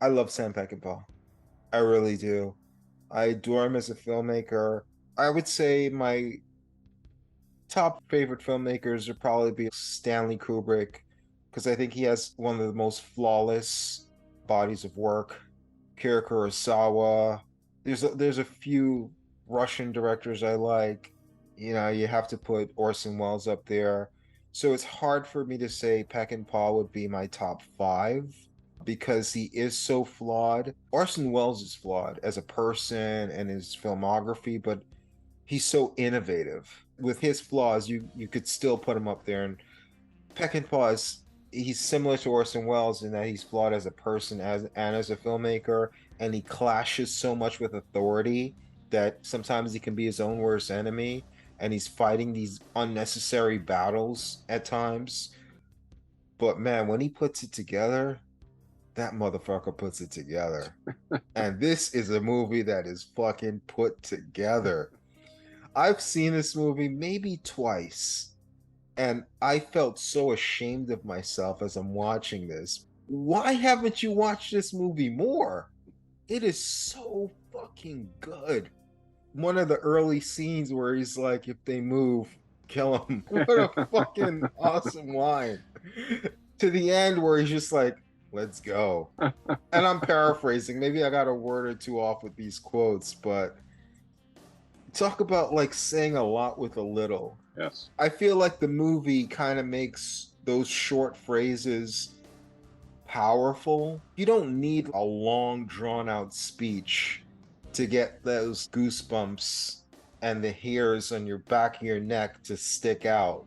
I love Sam Peckinpah. I really do. I adore him as a filmmaker. I would say my top favorite filmmakers would probably be Stanley Kubrick, because I think he has one of the most flawless bodies of work. Akira Kurosawa. There's a few Russian directors I like. You have to put Orson Welles up there. So it's hard for me to say Peckinpah would be my top five because he is so flawed. Orson Welles is flawed as a person and his filmography, but he's so innovative. With his flaws, you could still put him up there. And Peckinpah is he's similar to Orson Welles in that he's flawed as a person as a filmmaker, and he clashes so much with authority that sometimes he can be his own worst enemy, and he's fighting these unnecessary battles at times. But man, when he puts it together, that motherfucker puts it together. And this is a movie that is fucking put together. I've seen this movie maybe twice, and I felt so ashamed of myself as I'm watching this. Why haven't you watched this movie more? It is so fucking good. One of the early scenes where he's like, if they move, kill them. What a fucking awesome line. To the end where he's just like, let's go. And I'm paraphrasing. Maybe I got a word or two off with these quotes, but talk about like saying a lot with a little. Yes. I feel like the movie kind of makes those short phrases powerful. You don't need a long, drawn out speech to get those goosebumps and the hairs on your back of your neck to stick out.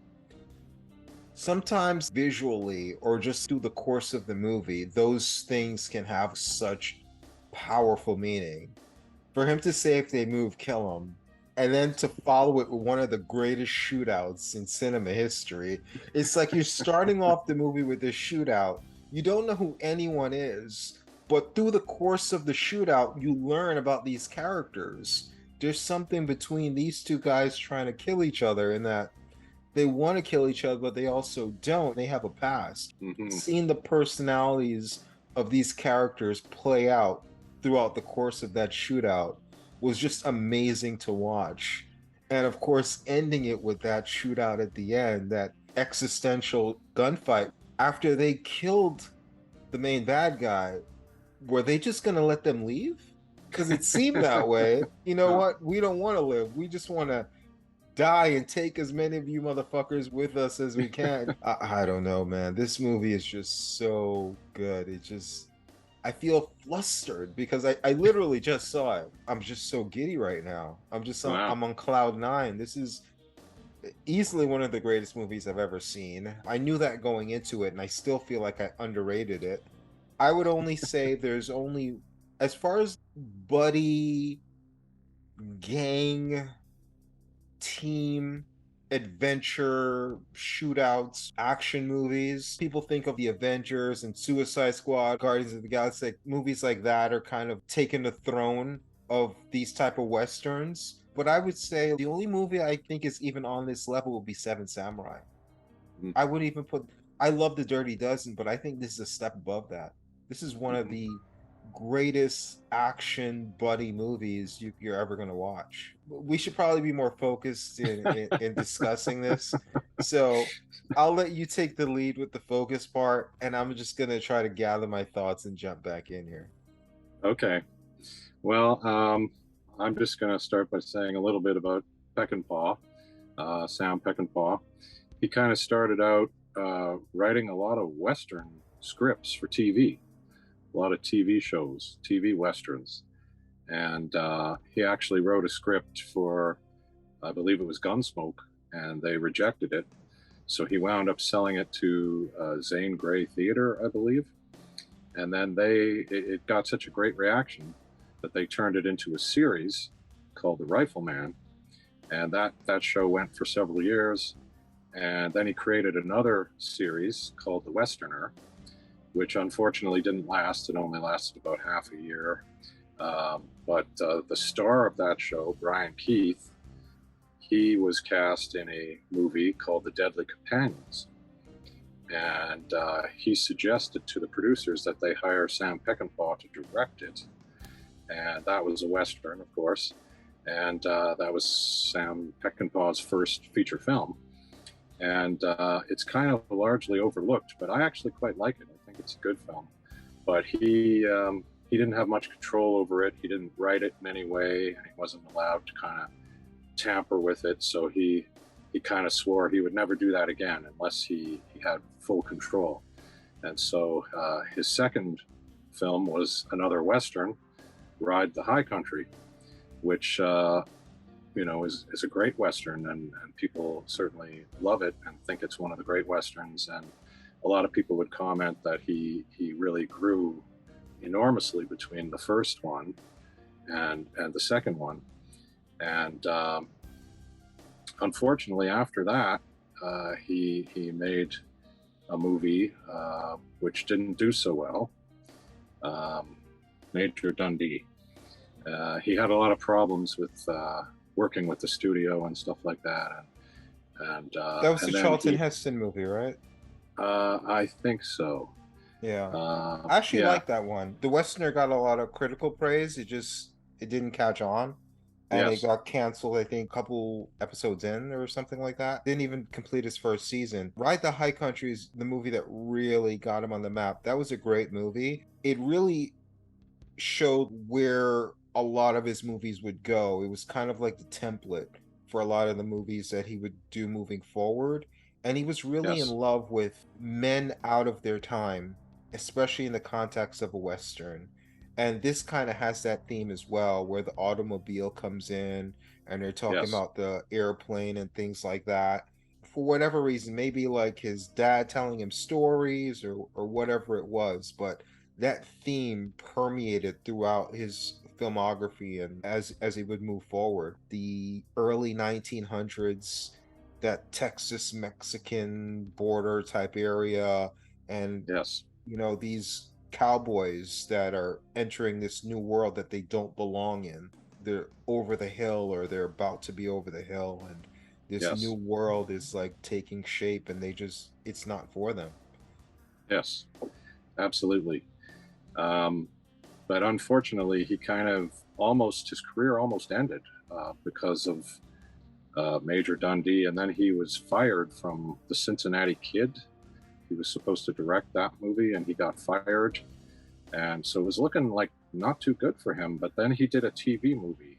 Sometimes visually or just through the course of the movie, those things can have such powerful meaning. For him to say if they move, kill them, and then to follow it with one of the greatest shootouts in cinema history. It's like you're starting off the movie with this shootout. You don't know who anyone is, but through the course of the shootout, you learn about these characters. There's something between these two guys trying to kill each other, in that they want to kill each other, but they also don't. They have a past. Mm-hmm. Seeing the personalities of these characters play out throughout the course of that shootout was just amazing to watch. And of course, ending it with that shootout at the end, that existential gunfight, after they killed the main bad guy, were they just going to let them leave? Because it seemed that way. You know what? We don't want to live. We just want to die and take as many of you motherfuckers with us as we can. I don't know, man. This movie is just so good. I feel flustered because I literally just saw it. I'm just so giddy right now. Wow. I'm on cloud nine. This is easily one of the greatest movies I've ever seen. I knew that going into it, and I still feel like I underrated it. I would only say there's only, as far as buddy, gang, team, adventure, shootouts, action movies. People think of the Avengers and Suicide Squad, Guardians of the Galaxy, movies like that are kind of taking the throne of these type of westerns. But I would say the only movie I think is even on this level would be Seven Samurai. Mm-hmm. I would even put I love The Dirty Dozen, but I think this is a step above that. This is one of the greatest action buddy movies you're ever going to watch. We should probably be more focused in discussing this. So I'll let you take the lead with the focus part, and I'm just going to try to gather my thoughts and jump back in here. Okay. Well, I'm just going to start by saying a little bit about Peckinpah, Sam Peckinpah. He kind of started out writing a lot of Western scripts for TV, a lot of TV shows, TV Westerns. And he actually wrote a script for, I believe it was Gunsmoke, and they rejected it. So he wound up selling it to Zane Grey Theater, I believe. And then it got such a great reaction that they turned it into a series called The Rifleman. And that show went for several years. And then he created another series called The Westerner, which unfortunately didn't last. It only lasted about half a year. But the star of that show, Brian Keith, he was cast in a movie called The Deadly Companions. and he suggested to the producers that they hire Sam Peckinpah to direct it, and that was a western, of course, and that was Sam Peckinpah's first feature film, and it's kind of largely overlooked, but I actually quite like it. I think it's a good film, but he didn't have much control over it. He didn't write it in any way, and he wasn't allowed to kind of tamper with it. So he kind of swore he would never do that again unless he had full control. And so his second film was another Western, Ride the High Country, which is a great Western, and people certainly love it and think it's one of the great Westerns. And a lot of people would comment that he really grew enormously between the first one and the second one. And unfortunately, after that, he made a movie which didn't do so well, Major Dundee. He had a lot of problems with working with the studio and stuff like that, That was and the then Charlton Heston movie, right? I think so. Yeah. I actually Yeah. like that one. The Westerner got a lot of critical praise. It didn't catch on. And it Yes. got canceled, I think, a couple episodes in or something like that. Didn't even complete its first season. Ride the High Country is the movie that really got him on the map. That was a great movie. It really showed where a lot of his movies would go. It was kind of like the template for a lot of the movies that he would do moving forward. And he was really in Yes. love with men out of their time, especially in the context of a Western. And this kind of has that theme as well, where the automobile comes in and they're talking Yes. about the airplane and things like that. For whatever reason, maybe like his dad telling him stories or whatever it was, but that theme permeated throughout his filmography and as he would move forward. The early 1900s, that Texas Mexican border type area, and Yes. these cowboys that are entering this new world that they don't belong in. They're over the hill or they're about to be over the hill, and this new Yes. world is like taking shape and it's not for them. Yes. Absolutely. Um, but unfortunately, he kind of his career almost ended because of Major Dundee, and then he was fired from the Cincinnati Kid. He was supposed to direct that movie, and he got fired, and so it was looking like not too good for him. But then he did a TV movie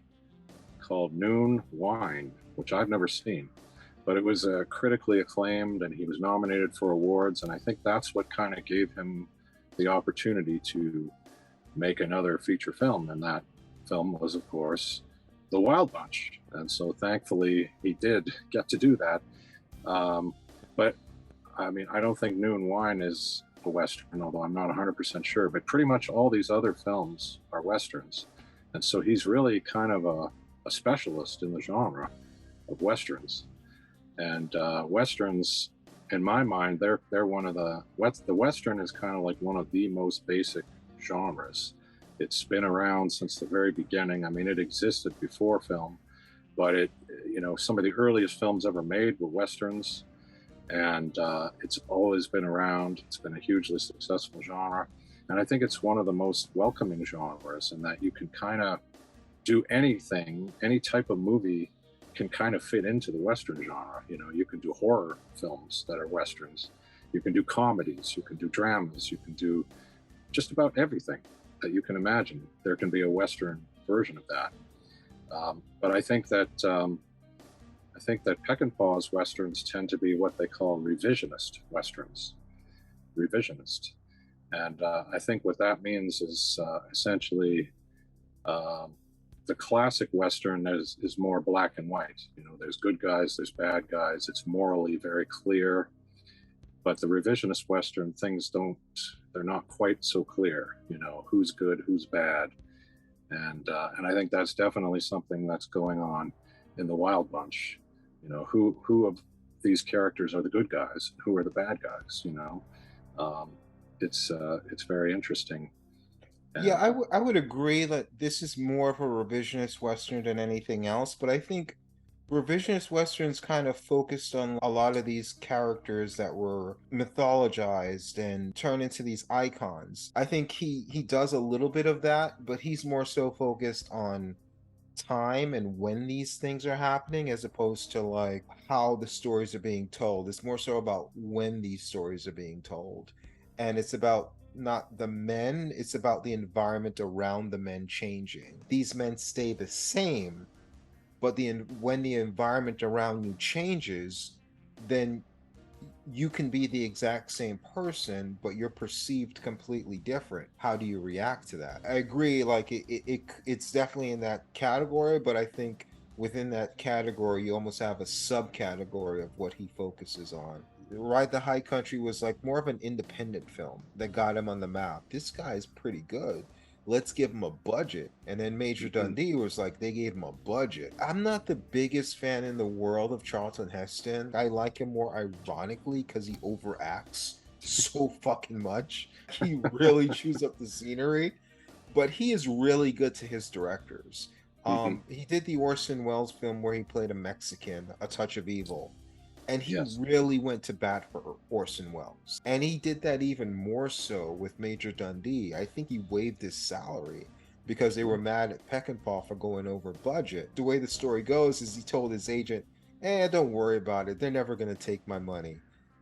called Noon Wine, which I've never seen, but it was critically acclaimed, and he was nominated for awards. And I think that's what kind of gave him the opportunity to make another feature film. And that film was, of course, The Wild Bunch. And so thankfully, he did get to do that. But I mean, I don't think Noon Wine is a Western, although I'm not 100% sure. But pretty much all these other films are Westerns. And so he's really kind of a specialist in the genre of Westerns. And Westerns, in my mind, they're one of the Western is kind of like one of the most basic genres. It's been around since the very beginning. I mean, it existed before film, but some of the earliest films ever made were Westerns, and it's always been around. It's been a hugely successful genre, and I think it's one of the most welcoming genres in that you can kind of do anything, any type of movie can kind of fit into the Western genre. You can do horror films that are Westerns, you can do comedies, you can do dramas, you can do just about everything that you can imagine. There can be a Western version of that. But I think that Peckinpah's westerns tend to be what they call revisionist westerns. Revisionist, and I think what that means is essentially um, the classic western is more black and white. There's good guys, there's bad guys. It's morally very clear. But the revisionist western, they're not quite so clear. Who's good, who's bad, and I think that's definitely something that's going on in the Wild Bunch. Who of these characters are the good guys, who are the bad guys? Um, it's very interesting, Yeah, and I would agree that this is more of a revisionist Western than anything else, but I think Revisionist Westerns kind of focused on a lot of these characters that were mythologized and turned into these icons. I think he does a little bit of that, but he's more so focused on time and when these things are happening as opposed to like how the stories are being told. It's more so about when these stories are being told. And it's about not the men, it's about the environment around the men changing. These men stay the same, but when the environment around you changes, then you can be the exact same person, but you're perceived completely different. How do you react to that? I agree, like it's definitely in that category, but I think within that category, you almost have a subcategory of what he focuses on. Ride the High Country was like more of an independent film that got him on the map. This guy's pretty good. Let's give him a budget. And then Major Mm-hmm. Dundee was like, they gave him a budget. I'm not the biggest fan in the world of Charlton Heston. I like him more ironically because he overacts so fucking much. He really chews up the scenery, but he is really good to his directors. Mm-hmm. He did the Orson Welles film where he played a Mexican, A Touch of Evil, and he Yes. really went to bat for Orson Welles. And he did that even more so with Major Dundee. I think he waived his salary because they were mad at Peckinpah for going over budget. The way the story goes is he told his agent, don't worry about it. They're never going to take my money.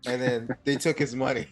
And then they took his money.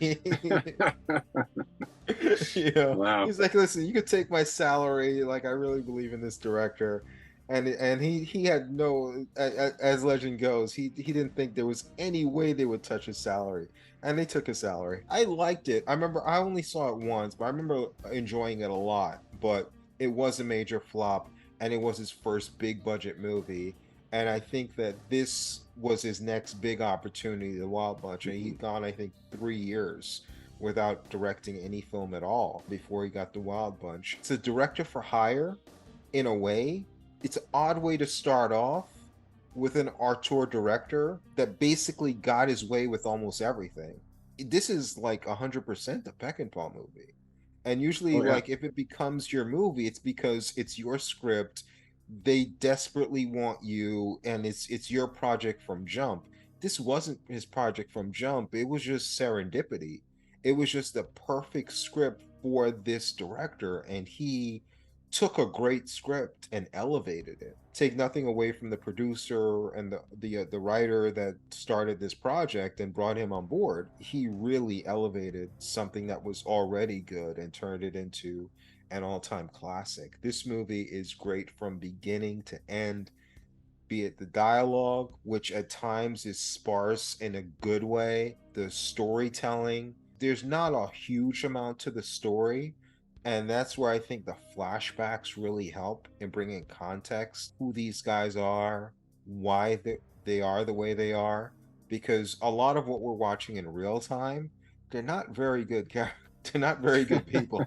Wow. He's like, listen, you could take my salary. Like, I really believe in this director. And he had no, as legend goes, he didn't think there was any way they would touch his salary, and they took his salary. I liked it. I remember I only saw it once, but I remember enjoying it a lot. But it was a major flop, and it was his first big budget movie. And I think that this was his next big opportunity, The Wild Bunch. And Mm-hmm. he'd gone, I think, 3 years without directing any film at all before he got The Wild Bunch. It's a director for hire in a way. It's an odd way to start off with an auteur director that basically got his way with almost everything. This is like 100% the Peckinpah movie. And usually, Oh yeah. like, if it becomes your movie, it's because it's your script. They desperately want you, and it's your project from jump. This wasn't his project from jump. It was just serendipity. It was just the perfect script for this director, and he took a great script and elevated it. Take nothing away from the producer and the writer that started this project and brought him on board. He really elevated something that was already good and turned it into an all-time classic. This movie is great from beginning to end, be it the dialogue, which at times is sparse in a good way, the storytelling. There's not a huge amount to the story, and that's where I think the flashbacks really help in bringing context, who these guys are, why they are the way they are, because a lot of what we're watching in real time, they're not very good characters. They're not very good people.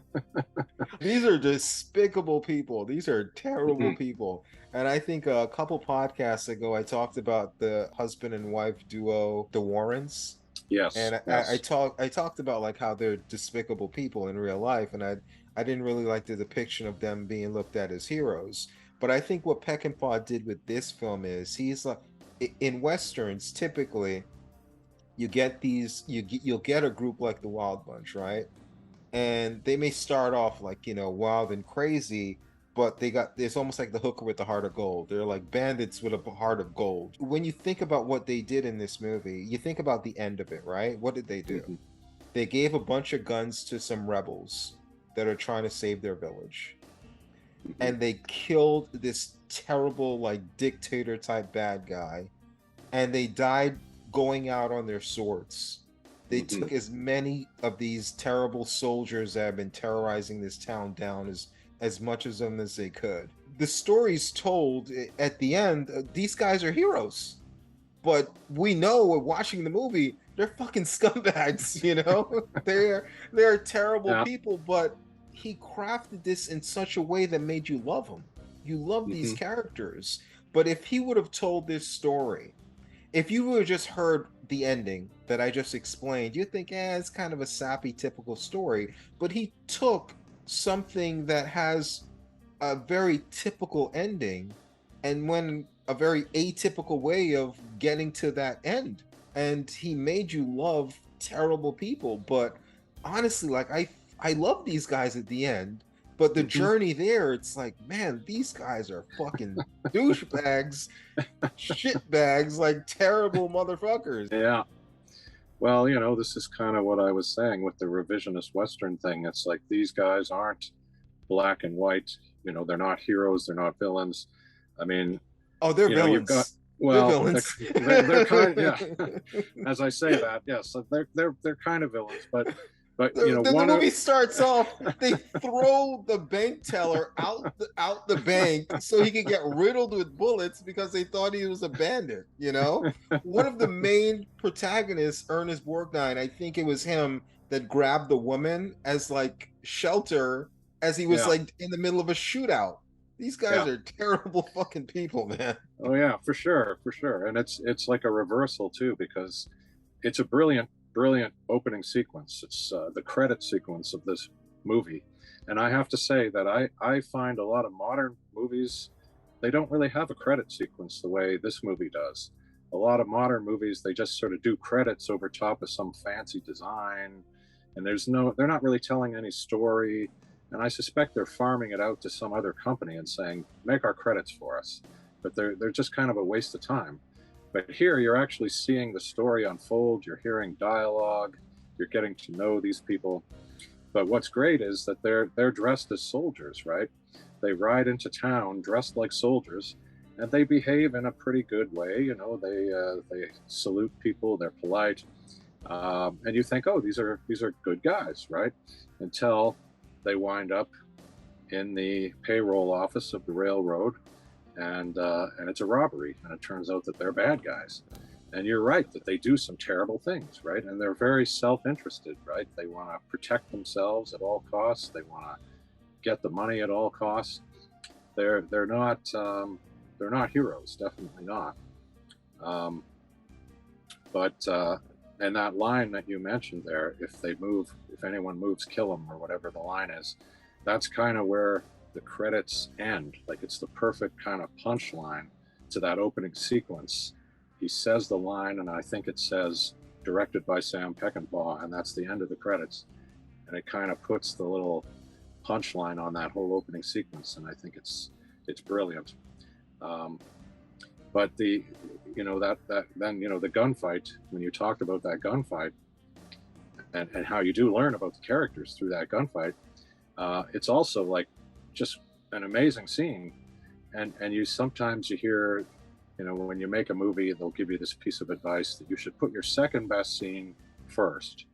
These are despicable people. These are terrible Mm-hmm. people. And I think a couple podcasts ago, I talked about the husband and wife duo, the Warrens. Yes. And Yes. I talked about like how they're despicable people in real life, and I didn't really like the depiction of them being looked at as heroes. But I think what Peckinpah did with this film is he's like in westerns typically you get these you'll get a group like the Wild Bunch, right? And they may start off like wild and crazy, but it's almost like the hooker with the heart of gold. They're like bandits with a heart of gold. When you think about what they did in this movie, you think about the end of it, right? What did they do? Mm-hmm. They gave a bunch of guns to some rebels that are trying to save their village, Mm-hmm. and they killed this terrible like dictator type bad guy, and they died going out on their swords. They Mm-hmm. took as many of these terrible soldiers that have been terrorizing this town down as much of them as they could. The story's told at the end. These guys are heroes, but we know we're watching the movie. They're fucking scumbags. They're terrible Yeah. people. But he crafted this in such a way that made you love them. You love these Mm-hmm. characters. But if he would have told this story, if you would have just heard the ending that I just explained, you'd think, it's kind of a sappy, typical story. But he took something that has a very typical ending, and when a very atypical way of getting to that end. And he made you love terrible people. But honestly, like I love these guys at the end, but the Hmm. journey there, it's like, man, these guys are fucking douchebags, shitbags, like terrible motherfuckers. Yeah. Well, this is kind of what I was saying with the revisionist Western thing. It's like these guys aren't black and white. They're not heroes. They're not villains. I mean, Oh, they're you've got, villains. They're well, they're, villains. they're kind of, yeah. As I say that, yes, so they're kind of villains, but The one of movie starts off, they throw the bank teller out the bank so he could get riddled with bullets because they thought he was a bandit, you know? One of the main protagonists, Ernest Borgnine, I think it was him that grabbed the woman as like shelter as he was yeah, like in the middle of a shootout. These guys yeah. are terrible fucking people, man. Oh yeah, for sure, for sure. And it's like a reversal too, because it's a brilliant, brilliant opening sequence. It's the credit sequence of this movie, and I have to say that I find a lot of modern movies, they don't really have a credit sequence the way this movie does. A lot of modern movies, they just sort of do credits over top of some fancy design, and they're not really telling any story. And I suspect they're farming it out to some other company and saying, make our credits for us. But they're just kind of a waste of time. But here you're actually seeing the story unfold, you're hearing dialogue, you're getting to know these people. But what's great is that they're dressed as soldiers, right? They ride into town dressed like soldiers, and they behave in a pretty good way. They salute people, they're polite, and you think, oh, these are good guys, right? Until they wind up in the payroll office of the railroad, and it's a robbery, and it turns out that they're bad guys. And you're right that they do some terrible things, right? And they're very self-interested, right? They want to protect themselves at all costs. They want to get the money at all costs. They're not heroes, definitely not. Um, but and that line that you mentioned there, if anyone moves, kill them, or whatever the line is, that's kind of where the credits end. Like it's the perfect kind of punchline to that opening sequence. He says the line, and I think it says directed by Sam Peckinpah, and that's the end of the credits. And it kind of puts the little punchline on that whole opening sequence, and I think it's brilliant. Um, but that then the gunfight, when you talked about that gunfight, and how you do learn about the characters through that gunfight, it's also like just an amazing scene. And sometimes you hear, when you make a movie, they'll give you this piece of advice that you should put your second best scene first,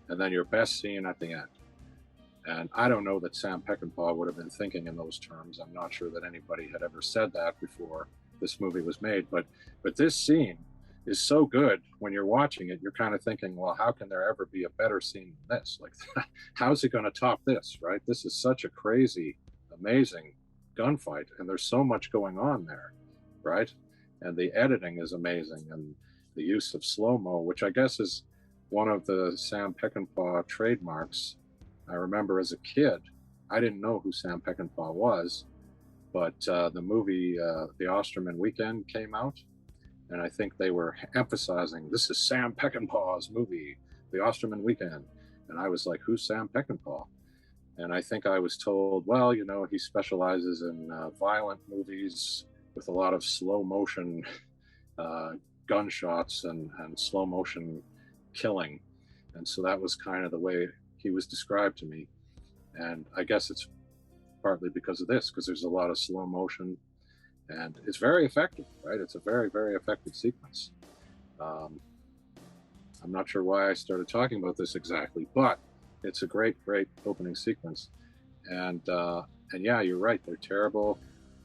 and then your best scene at the end. And I don't know that Sam Peckinpah would have been thinking in those terms. I'm not sure that anybody had ever said that before this movie was made. But this scene is so good. When you're watching it, you're kind of thinking, well, how can there ever be a better scene than this? Like, how's it going to top this, right? This is such a crazy, amazing gunfight, and there's so much going on there, right? And the editing is amazing, and the use of slow-mo, which I guess is one of the Sam Peckinpah trademarks. I remember as a kid, I didn't know who Sam Peckinpah was, but the movie The Osterman Weekend came out, and I think they were emphasizing, this is Sam Peckinpah's movie, The Osterman Weekend. And I was like, who's Sam Peckinpah? And I think I was told, well, he specializes in violent movies with a lot of slow motion uh, gunshots and slow motion killing. And so that was kind of the way he was described to me. And I guess it's partly because of this, because there's a lot of slow motion, and it's very effective, right? It's a very, very effective sequence. Um, I'm not sure why I started talking about this exactly, but it's a great, great opening sequence. And yeah, you're right. They're terrible.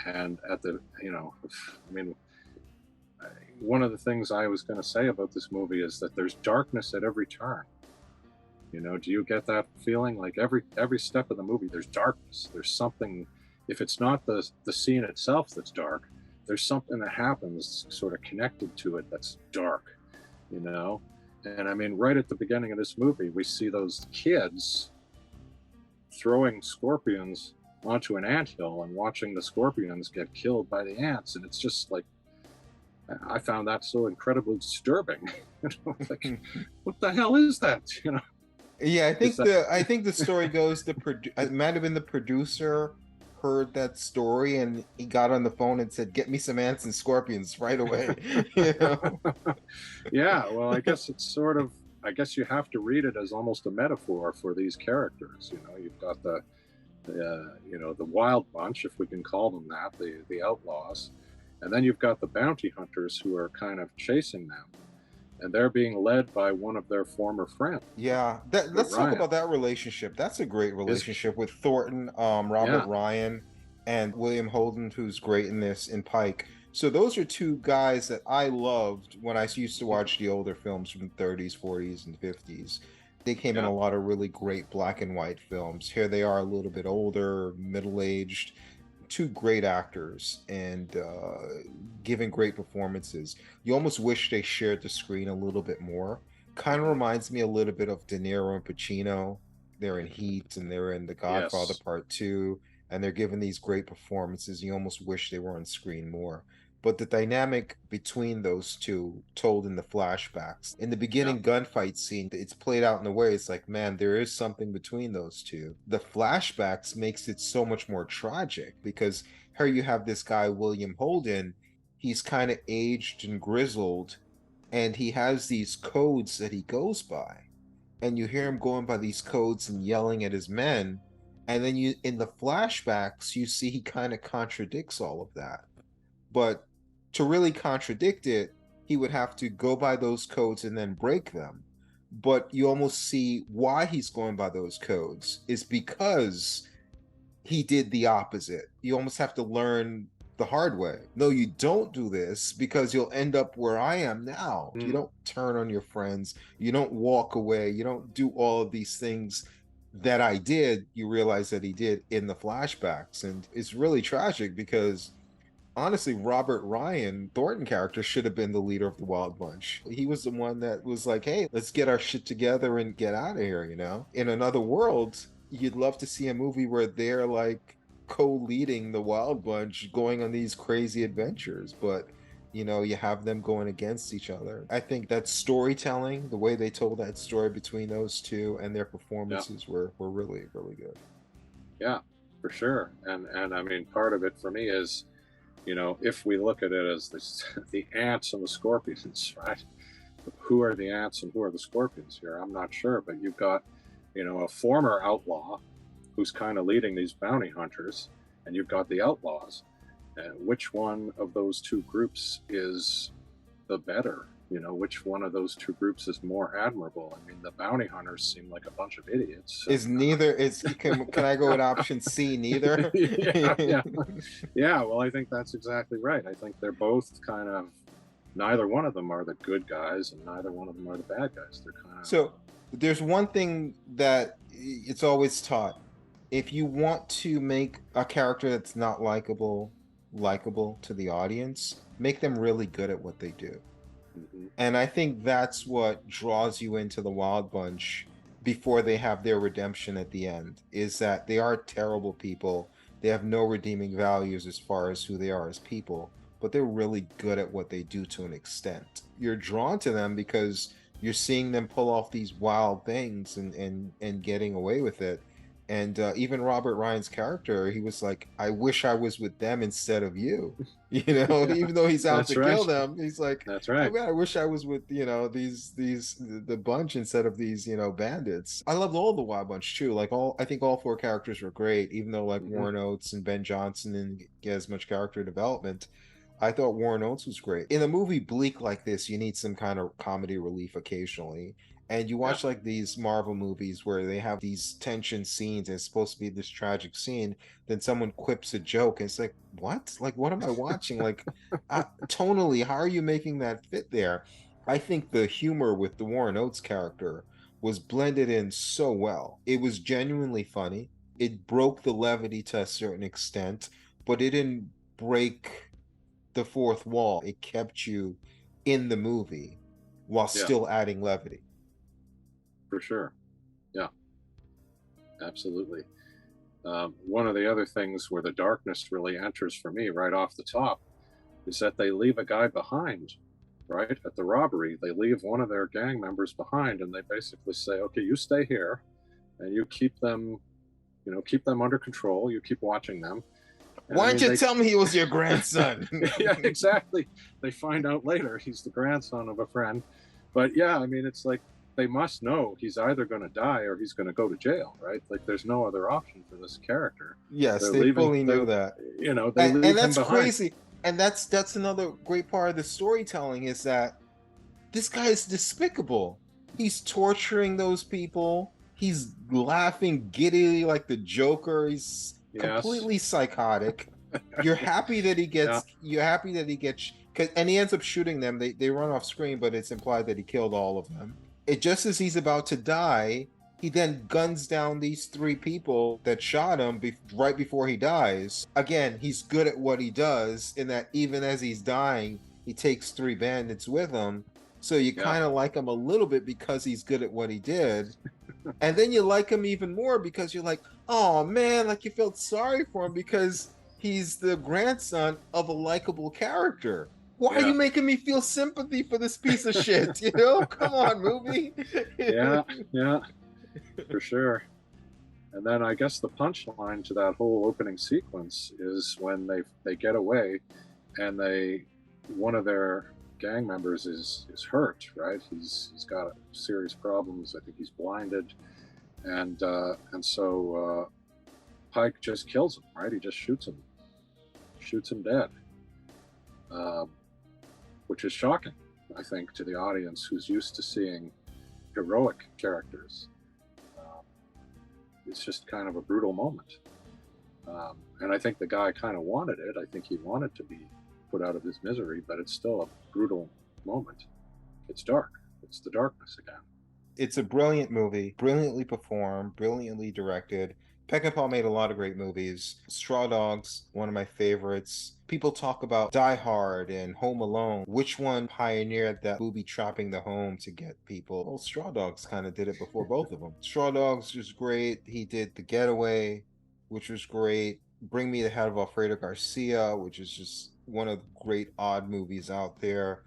And I mean, one of the things I was going to say about this movie is that there's darkness at every turn. Do you get that feeling? Like every step of the movie, there's darkness. There's something. If it's not the scene itself that's dark, there's something that happens sort of connected to it that's dark. And I mean, right at the beginning of this movie, we see those kids throwing scorpions onto an anthill and watching the scorpions get killed by the ants, and it's just like I found that so incredibly disturbing. Like, what the hell is that? Yeah, Is that I think the story goes it might have been the producer heard that story and he got on the phone and said, "Get me some ants and scorpions right away." You know? yeah, well, I guess it's sort of, I guess you have to read it as almost a metaphor for these characters. You've got the wild bunch, if we can call them that, the outlaws, and then you've got the bounty hunters who are kind of chasing them, and they're being led by one of their former friends, Yeah, Robert let's talk Ryan. about that relationship. That's a great Is relationship with Thornton, Robert Yeah, Ryan, and William Holden, who's great in this, in Pike. So those are two guys that I loved when I used to watch the older films from the 30s, 40s, and 50s. They came in yeah, a lot of really great black and white films. Here they are a little bit older, middle-aged, two great actors and giving great performances. You almost wish they shared the screen a little bit more. Kind of hmm reminds me a little bit of De Niro and Pacino. They're in Heat and they're in The Godfather yes, Part 2, and they're giving these great performances. You almost wish they were on screen more. But the dynamic between those two told in the flashbacks. In the yeah, beginning gunfight scene, it's played out in a way it's like, man, there is something between those two. The flashbacks makes it so much more tragic because here you have this guy, William Holden. He's kind of aged and grizzled, and he has these codes that he goes by, and you hear him going by these codes and yelling at his men, and then you in the flashbacks you see he kind of contradicts all of that, but to really contradict it he would have to go by those codes and then break them. But you almost see why he's going by those codes is because he did the opposite. You almost have to learn the hard way. No, you don't do this because you'll end up where I am now. You mm, don't turn on your friends. You don't walk away. You don't do all of these things that I did. You realize that he did in the flashbacks. And it's really tragic because honestly, Robert Ryan, Thornton character, should have been the leader of the Wild Bunch. He was the one that was like, hey, let's get our shit together and get out of here, you know? In another world, you'd love to see a movie where they're like co-leading the Wild Bunch going on these crazy adventures, but you have them going against each other. I think that storytelling, the way they told that story between those two and their yeah, performances were really, really good. yeah, for sure. And I mean, part of it for me is, if we look at it as this, the ants and the scorpions, right? Who are the ants and who are the scorpions here? I'm not sure, but you've got, a former outlaw who's kind of leading these bounty hunters, and you've got the outlaws. And which one of those two groups is the better? Which one of those two groups is more admirable? I mean, the bounty hunters seem like a bunch of idiots. Is neither is can I go with option C, neither? Yeah, yeah, yeah. Well, I think that's exactly right. I think they're both kind of, neither one of them are the good guys, and neither one of them are the bad guys. They're kind of, So there's one thing that it's always taught. If you want to make a character that's not likable to the audience, make them really good at what they do. mhm. And I think that's what draws you into the Wild Bunch before they have their redemption at the end, is that they are terrible people. They have no redeeming values as far as who they are as people, but they're really good at what they do to an extent. You're drawn to them because you're seeing them pull off these wild things and getting away with it. And even Robert Ryan's character, he was like, I wish I was with them instead of you. Yeah, Even though he's out that's to right. kill them, he's like, That's I right. mean, I wish I was with, these the bunch instead of these, bandits. I loved all the Wild Bunch too. Like I think all four characters were great, even though like Hmm. Warren Oates and Ben Johnson didn't get as much character development. I thought Warren Oates was great. In a movie bleak like this, you need some kind of comedy relief occasionally. And you Yeah. watch like these Marvel movies where they have these tension scenes and it's supposed to be this tragic scene, then someone quips a joke and it's like, what? Like, what am I watching? Like, tonally, how are you making that fit there? I think the humor with the Warren Oates character was blended in so well. It was genuinely funny. It broke the levity to a certain extent, but it didn't break the fourth wall. It kept you in the movie while Yeah, still adding levity. for sure. Yeah, absolutely. One of the other things where the darkness really enters for me right off the top is that they leave a guy behind, right? At the robbery, they leave one of their gang members behind, and they basically say, okay, you stay here and you keep them, keep them under control. You keep watching them. And I Why didn't mean, you they, tell me he was your grandson? yeah, exactly. They find out later he's the grandson of a friend. But yeah, I mean, it's like they must know he's either going to die or he's going to go to jail, right? Like there's no other option for this character. Yes, They're they leaving, fully they're, knew that. they And leave him that's behind. crazy. And that's another great part of the storytelling is that this guy is despicable. He's torturing those people. He's laughing giddily like the Joker. He's Yes. completely psychotic. You're happy that he Yeah. gets. You're happy that he gets. And he ends up shooting them. They run off screen, but it's implied that he killed all of them. It just as he's about to die, he then guns down these three people that shot him right before he dies. Again, he's good at what he does. In that, even as he's dying, he takes three bandits with him. So you Yeah. kind of like him a little bit because he's good at what he did. And then you like him even more because you're like, oh man, like you felt sorry for him because he's the grandson of a likable character. Why are you Yeah. making me feel sympathy for this piece of shit? You know, come on, movie. Yeah. Yeah. For sure. And then I guess the punchline to that whole opening sequence is when they get away, and one of their gang members is hurt, right? He's got serious problems. I think he's blinded, and so Pike just kills him, right? He just shoots him dead, uh, which is shocking, I think, to the audience who's used to seeing heroic characters. It's just kind of a brutal moment. And I think the guy kind of wanted it. I think he wanted to be put out of his misery, but it's still a brutal moment. It's dark. It's the darkness again. It's a brilliant movie, brilliantly performed, brilliantly directed. Peckinpah made a lot of great movies. Straw Dogs, one of my favorites. People talk about Die Hard and Home Alone. Which one pioneered that booby trapping the home to get people? Well, Straw Dogs kind of did it before both of them. Straw Dogs was great. He did The Getaway, which was great. Bring Me the Head of Alfredo Garcia, which is just one of the great odd movies out there.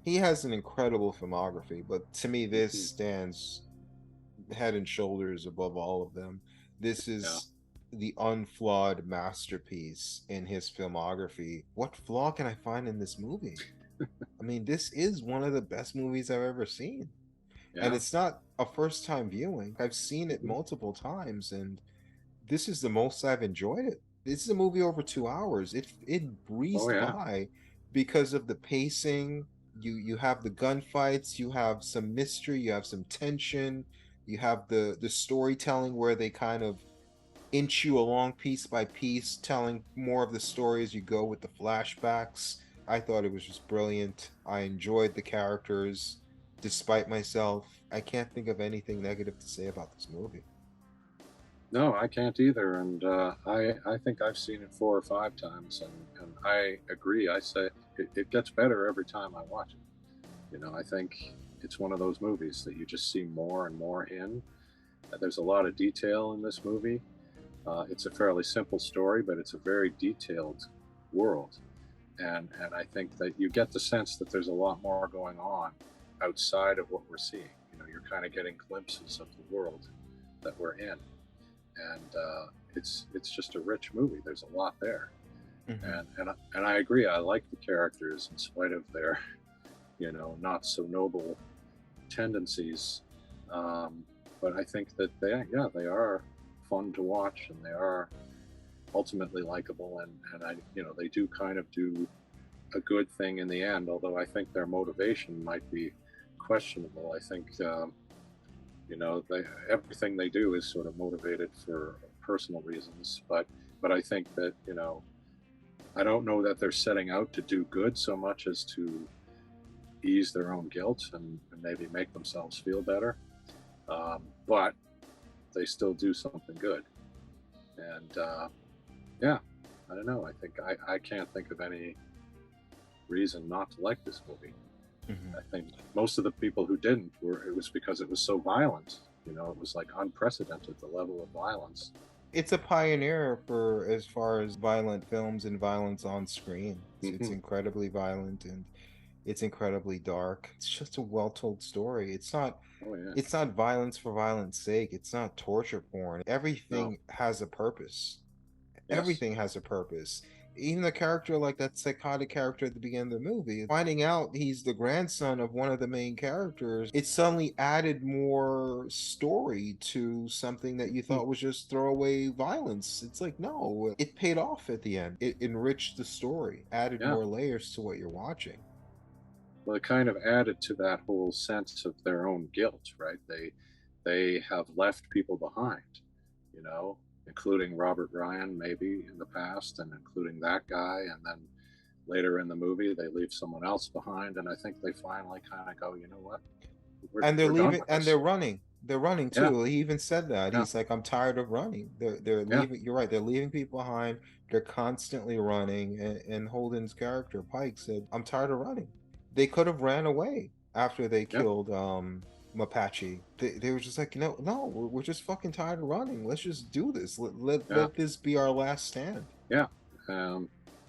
He has an incredible filmography, but to me, this Mm-hmm. stands head and shoulders above all of them. This Yeah. is the unflawed masterpiece in his filmography. What flaw can I find in this movie? I mean, this is one of the best movies I've ever seen. And Yeah. it's not a first time viewing. I've seen it Mm-hmm. multiple times, and this is the most I've enjoyed it. This is a movie over 2 hours. It Oh breezed yeah. by because of the pacing. You have the gunfights, you have some mystery, you have some tension, you have the storytelling where they kind of inch you along piece by piece, telling more of the story as you go with the flashbacks. I thought it was just brilliant. I enjoyed the characters despite myself. I can't think of anything negative to say about this movie. No, I can't either. And I think I've seen it 4 or 5 times, and I agree. I say it gets better every time I watch it. I think it's one of those movies that you just see more and more in. There's a lot of detail in this movie. It's a fairly simple story, but it's a very detailed world, and I think that you get the sense that there's a lot more going on outside of what we're seeing. You're kind of getting glimpses of the world that we're in, and it's just a rich movie. There's a lot there, Mm-hmm. and I agree. I like the characters in spite of their not so noble tendencies. But I think that they are fun to watch, and they are ultimately likable, and they do kind of do a good thing in the end. Although I think their motivation might be questionable. I think everything they do is sort of motivated for personal reasons, but I think that I don't know that they're setting out to do good so much as to ease their own guilt and maybe make themselves feel better. But they still do something good. And yeah, I don't know. I think I can't think of any reason not to like this movie. Mm-hmm. I think most of the people who didn't it was because it was so violent. It was like unprecedented, the level of violence. It's a pioneer for as far as violent films and violence on screen. It's Hmm. incredibly violent and it's incredibly dark. It's just a well-told story. Oh yeah. It's not violence for violence sake. It's not torture porn. No. Everything has a purpose. Yes. Everything has a purpose. Even the character, like that psychotic character at the beginning of the movie, finding out he's the grandson of one of the main characters, it suddenly added more story to something that you Hmm. thought was just throwaway violence. It's like, no, it paid off at the end. It enriched the story, added Yeah. more layers to what you're watching. Well, it kind of added to that whole sense of their own guilt, right? They have left people behind, you know, including Robert Ryan maybe in the past, and including that guy, and then later in the movie they leave someone else behind, and I think they finally kind of go, you know what, And they're we're done leaving with and this. they're running. They're running Yeah, too. He even said that. yeah, He's like, I'm tired of running. They're yeah, leaving. You're right. They're leaving people behind. They're constantly running. And Holden's character, Pike, said, I'm tired of running. They could have ran away after they yeah, killed Mapache. They were just like, no, we're just fucking tired of running. Let's just do this. yeah, Let this be our last stand. yeah. Um,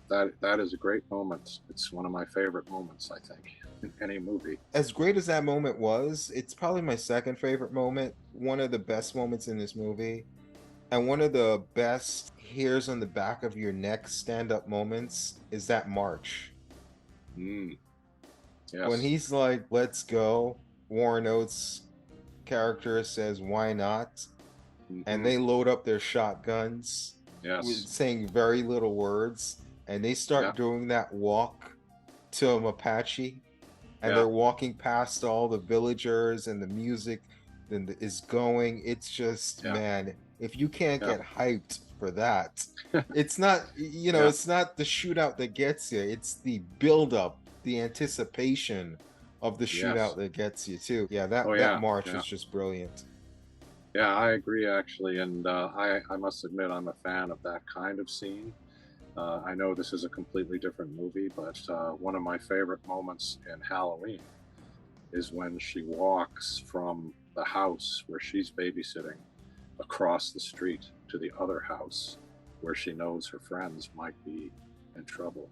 that is a great moment. It's one of my favorite moments, I think, in any movie. As great as that moment was, it's probably my second favorite moment. One of the best moments in this movie. And one of the best hairs on the back of your neck stand up moments is that march. Mm, When yes. he's like, let's go, Warren Oates' character says, why not? And Hmm. they load up their shotguns with Yes. saying very little words. And they Yeah. start doing that walk to a Apache. And Yeah. they're walking past all the villagers and the music then is going. It's just, Yeah. man, if you can't Yeah. get hyped for that, it's not, Yeah. it's not the shootout that gets you. It's the build up, the anticipation of the shootout Yes. that gets you too. Yeah, Oh that yeah. march Yeah. was just brilliant. Yeah. I agree actually, and I must admit I'm a fan of that kind of scene. I know this is a completely different movie, but one of my favorite moments in Halloween is when she walks from the house where she's babysitting across the street to the other house where she knows her friends might be in trouble,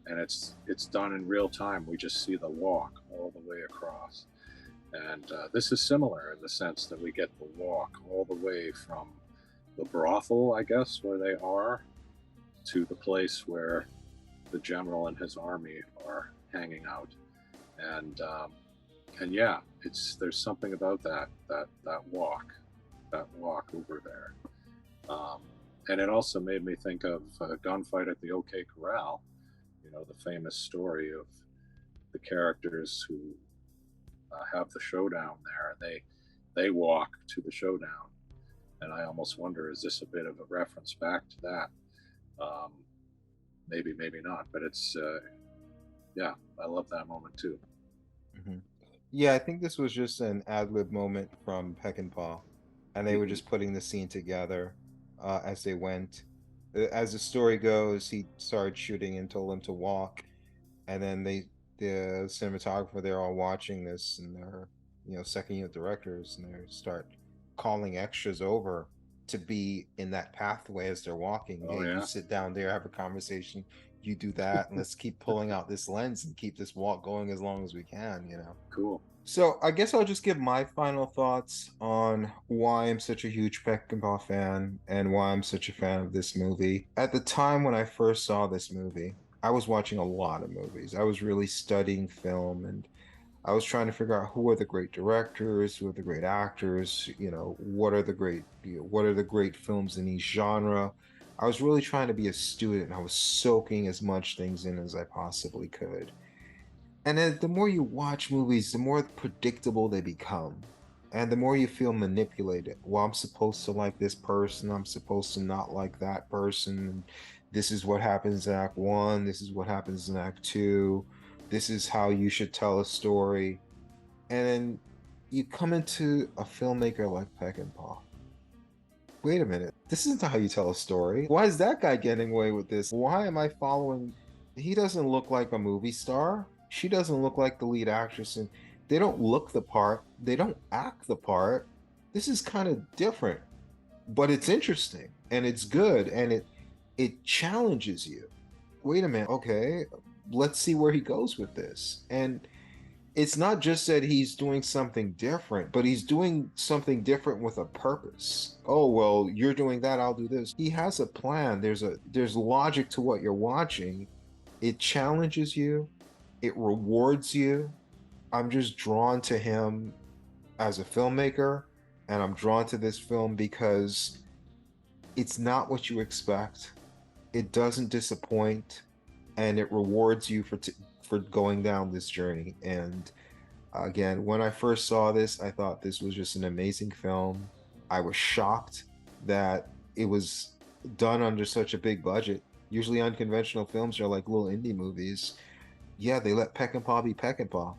and it's done in real time. We just see the walk all the way across, and this is similar in the sense that we get the walk all the way from the brothel, I guess, where they are, to the place where the general and his army are hanging out, and yeah, it's there's something about that walk over there. Um, and it also made me think of Gunfight at the OK Corral, you know, the famous story of the characters who have the showdown there. They walk to the showdown, and I almost wonder, is this a bit of a reference back to that? Um, maybe, maybe not, but it's yeah, I love that moment too. Mhm. Yeah, I think this was just an ad lib moment from Peckinpah, and they were Hmm. just putting the scene together as they went. As the story goes, he started shooting and told him to walk, and then the cinematographer, they're all watching this, and they're, second unit directors, and they start calling extras over to be in that pathway as they're walking. Oh Hey, you yeah, sit down there, have a conversation, you do that, and let's keep pulling out this lens and keep this walk going as long as we can. cool. So I guess I'll just give my final thoughts on why I'm such a huge Peckinpah fan and why I'm such a fan of this movie. At the time when I first saw this movie, I was watching a lot of movies. I was really studying film and I was trying to figure out who are the great directors, who are the great actors, what are the great films in each genre. I was really trying to be a student and I was soaking as much things in as I possibly could. And then the more you watch movies, the more predictable they become. And the more you feel manipulated. Well, I'm supposed to like this person. I'm supposed to not like that person. This is what happens in Act One. This is what happens in Act Two. This is how you should tell a story. And then you come into a filmmaker like Peckinpah. Wait a minute. This isn't how you tell a story. Why is that guy getting away with this? Why am I following? He doesn't look like a movie star. She doesn't look like the lead actress. And they don't look the part. They don't act the part. This is kind of different, but it's interesting. and it's good, and it challenges you. Wait a minute, okay, let's see where he goes with this. And it's not just that he's doing something different, but he's doing something different with a purpose. Oh, well, you're doing that, I'll do this. He has a plan. There's logic to what you're watching. It challenges you, it rewards you. I'm just drawn to him as a filmmaker, and I'm drawn to this film because it's not what you expect. It doesn't disappoint, and it rewards you for going down this journey. And again, when I first saw this, I thought this was just an amazing film. I was shocked that it was done under such a big budget. Usually, unconventional films are like little indie movies. Yeah, they let Peckinpah be Peckinpah.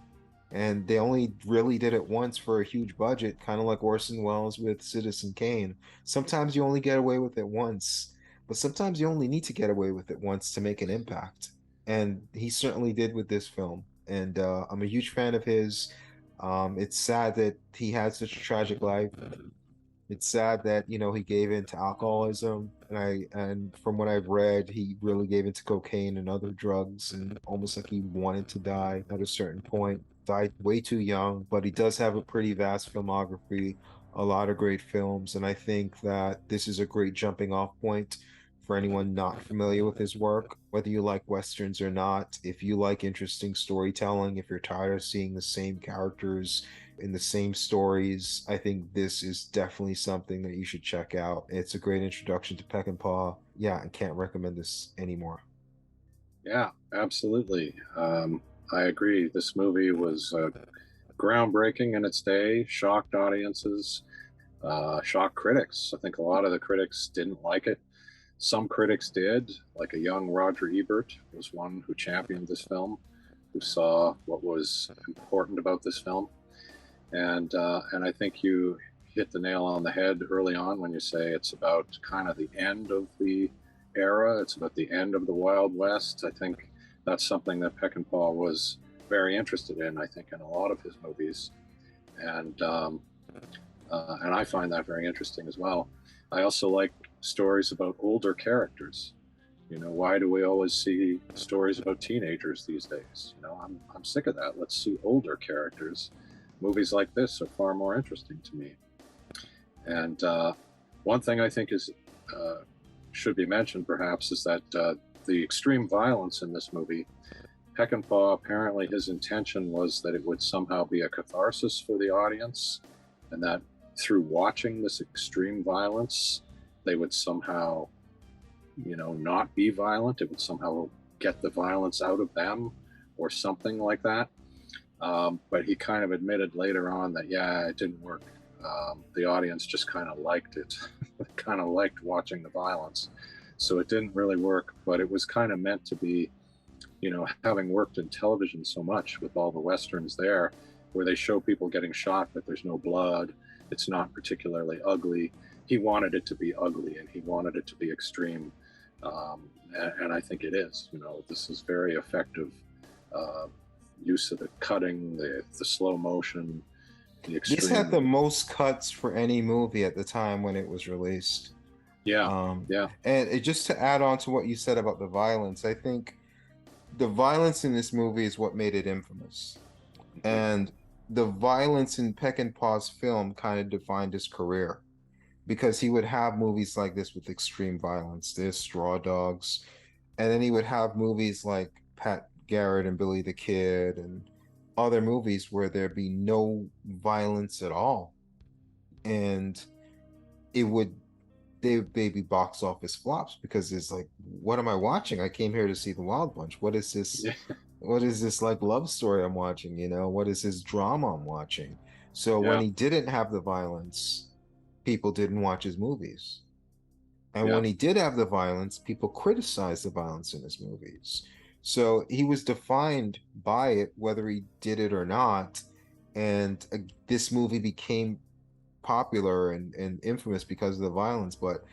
And they only really did it once for a huge budget, kind of like Orson Welles with Citizen Kane. Sometimes you only get away with it once, but sometimes you only need to get away with it once to make an impact. And he certainly did with this film. And I'm a huge fan of his. It's sad that he had such a tragic life. It's sad that, he gave in to alcoholism, and from what I've read, he really gave into cocaine and other drugs, and almost like he wanted to die at a certain point. Died way too young, but he does have a pretty vast filmography, a lot of great films, and I think that this is a great jumping off point for anyone not familiar with his work, whether you like westerns or not. If you like interesting storytelling, if you're tired of seeing the same characters in the same stories, I think this is definitely something that you should check out. It's a great introduction to Peckinpah. Yeah, I can't recommend this anymore. Yeah, absolutely. I agree. This movie was groundbreaking in its day, shocked audiences, shocked critics. I think a lot of the critics didn't like it. Some critics did, like a young Roger Ebert was one who championed this film, who saw what was important about this film. And I think you hit the nail on the head early on when you say it's about kind of the end of the era. It's about the end of the Wild West. I think that's something that Peckinpah was very interested in. I think in a lot of his movies, and I find that very interesting as well. I also like stories about older characters. Why do we always see stories about teenagers these days? I'm sick of that. Let's see older characters. Movies like this are far more interesting to me. And one thing I think is should be mentioned, perhaps, is that the extreme violence in this movie, Peckinpah, apparently his intention was that it would somehow be a catharsis for the audience, and that through watching this extreme violence, they would somehow, not be violent. It would somehow get the violence out of them or something like that. But he kind of admitted later on that, yeah, it didn't work. The audience just kind of liked it, kind of liked watching the violence. So it didn't really work, but it was kind of meant to be, having worked in television so much with all the Westerns there, where they show people getting shot, but there's no blood. It's not particularly ugly. He wanted it to be ugly, and he wanted it to be extreme. And I think it is. This is very effective use of the cutting, the slow motion, the This had the extreme. most cuts for any movie at the time when it was released. Yeah, Um, yeah, just to add on to what you said about the violence, I think the violence in this movie is what made it infamous. mhm, And the violence in Peckinpah's film kind of defined his career because he would have movies like this with extreme violence. There's Straw Dogs, and then he would have movies like Pat Garrett and Billy the Kid and other movies where there'd be no violence at all. And it would they'd be box office flops because it's like, what am I watching? I came here to see the Wild Bunch. What is this? yeah, What is this like love story I'm watching? What is this drama I'm watching? So when yeah, he didn't have the violence, people didn't watch his movies. And yeah, when he did have the violence, people criticized the violence in his movies. So he was defined by it, whether he did it or not. And this movie became popular and infamous because of the violence. But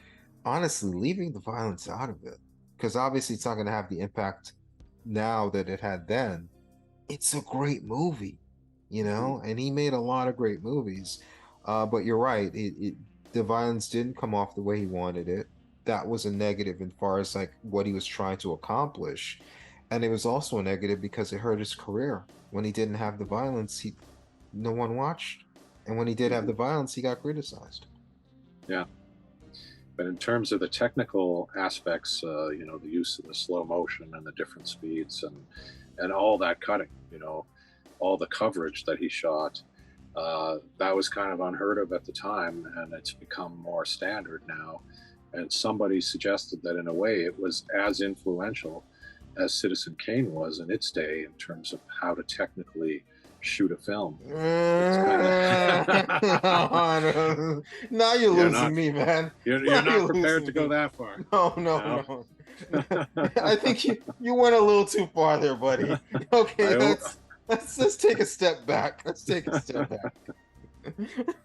honestly, leaving the violence out of it, because obviously it's not going to have the impact now that it had then. It's a great movie, mhm, and he made a lot of great movies. But you're right, the violence didn't come off the way he wanted it. that was a negative as far as like what he was trying to accomplish. And it was also a negative because it hurt his career. When he didn't have the violence, he no one watched. And when he did have Mm-hmm. the violence, he got criticized. Yeah. But in terms of the technical aspects, the use of the slow motion and the different speeds and all that cutting, all the coverage that he shot, that was kind of unheard of at the time, and it's become more standard now. And somebody suggested that in a way it was as influential as Citizen Kane was in its day in terms of how to technically shoot a film. It's kind of Now you're you're not losing me, man. you're Now not you're prepared to losing go me. that far. No, You no, know? no. I think you went a little too far there, buddy. Okay, I let's take a step back. Let's take a step back.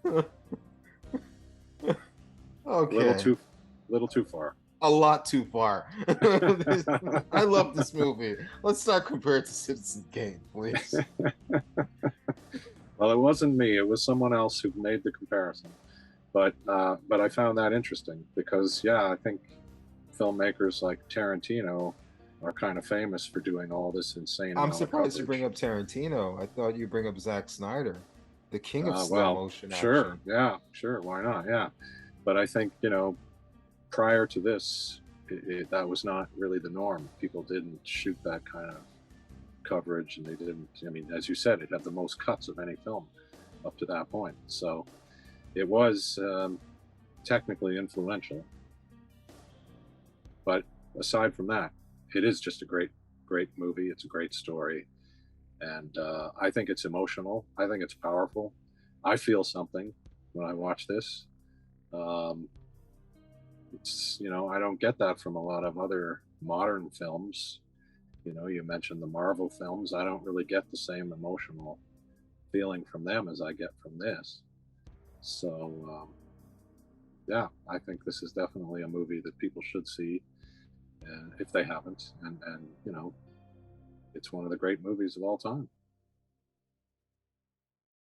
little Okay, too far. a lot too far. I love this movie. Let's not compare it to Citizen Kane, please. Well, it wasn't me; it was someone else who made the comparison. But I found that interesting because yeah, I think filmmakers like Tarantino are kind of famous for doing all this insane I'm amount of surprised you bring coverage. up Tarantino. I thought you'd bring up Zack Snyder, the king of slow Well, motion sure, action. yeah, sure, why not? Yeah, but I think prior to this, that was not really the norm. People didn't shoot that kind of coverage, and they didn't. I mean, as you said, it had the most cuts of any film up to that point. So it was technically influential, but aside from that, it is just a great movie. It's a great story, and I think it's emotional. I think it's powerful. I feel something when I watch this. Um, it's I don't get that from a lot of other modern films. You mentioned the Marvel films. I don't really get the same emotional feeling from them as I get from this. So yeah, I think this is definitely a movie that people should see, if they haven't. And it's one of the great movies of all time.